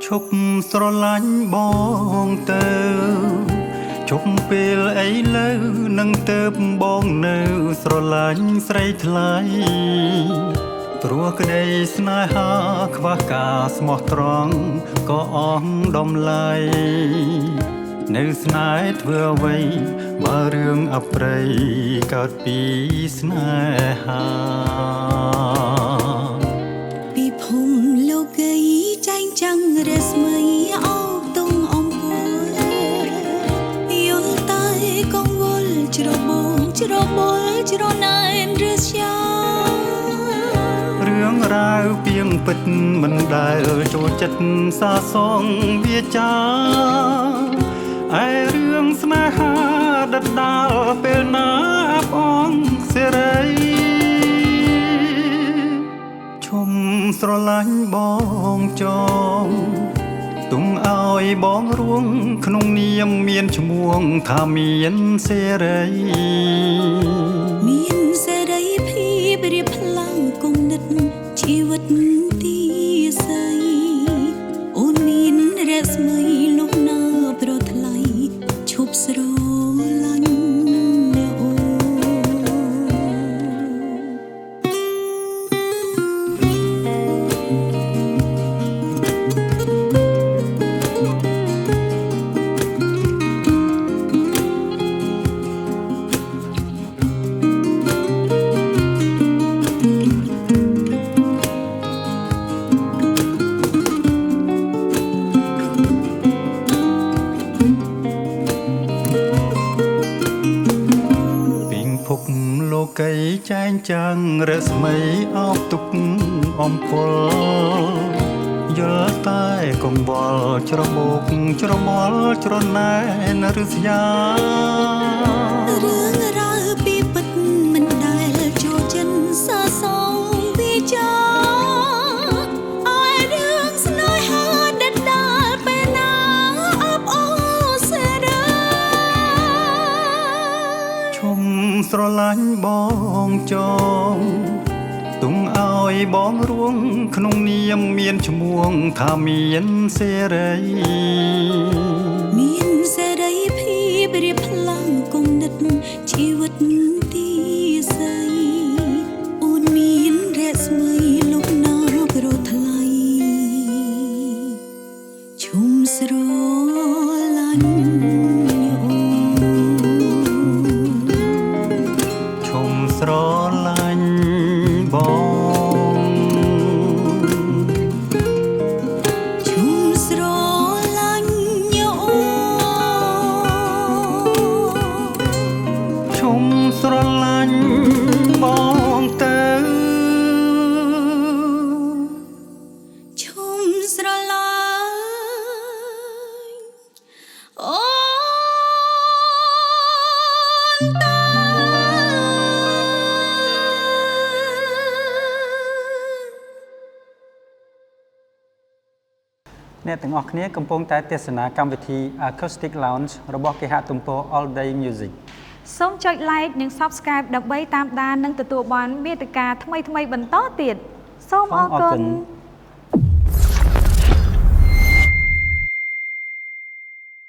ឈប់ស្រឡាញ់បងទៅជប់ពេលអីលើនឹងទៅបងនៅស្រឡាញ់ស្រីថ្លៃព្រោះក្តីស្នេហាខ្វះការស្មោះត្រង់ក៏អស់ដំឡៃនៅស្នេហ៍ធ្វើអ្វីបើរឿងអប្រិយកើតពីស្នេហាពីភូមិលោកីចែងចាំងរស្មីអោបតុងអំពូលយល់តែកងវល់ច្របល់ច្រណែនរស្យារឿងរ៉ាវពីងពិតមិនដែលចូលចិត្តសាសងវាចាឯរឿងស្នេហាដដាលពេលណាបងសេរីឈុំស្រឡាញ់បងចងទុំឲ្យបងរួងក្នុងនាមមានឈ្មោះថាមានសេរីមានសេរីភាពរៀបផ្លាំងគំនិតជីវិតទីស័យអូនមានរស្មីលោកណាប្រថ្លៃឈប់ស្រឡាញ់លោកីចែងចាំងរស្មីអោបទុកអំពលយល់តែកង្វល់ច្របូកច្របល់ច្រណែនរស្យារឿងរ៉ាវពីពិតមិនដែលចូលចិត្តសាសងវាចាឲ្យរឿងស្នេហាដដាលពេលណាអបអូសេរីឈុំស្រឡាញ់បងចងទុំឲ្យបងរួងក្នុងនាមមានឈ្មោះថាមានសេរីមានសេរីភាពរៀបផ្លាំងគំនិតជីវិតទីស័យអូនមានរស្មីលោកណាប្រថ្លៃឈុំស្រឡាញ់ស្រឡាញ់បងឈុំស្រឡាញ់អូឈុំស្រឡាញ់បងទៅឈុំស្រឡាញ់អូអ្នកទាំងអស់គ្នាកំពុងតែទស្សនាកម្មវិធី Acoustic Lounge របស់គេហទំព័រ All Day Music សូមចុច Like និង Subscribe ដើម្បីតាមដាននិងទទួលបានមាតិកាថ្មីៗបន្តទៀតសូមអរគុណ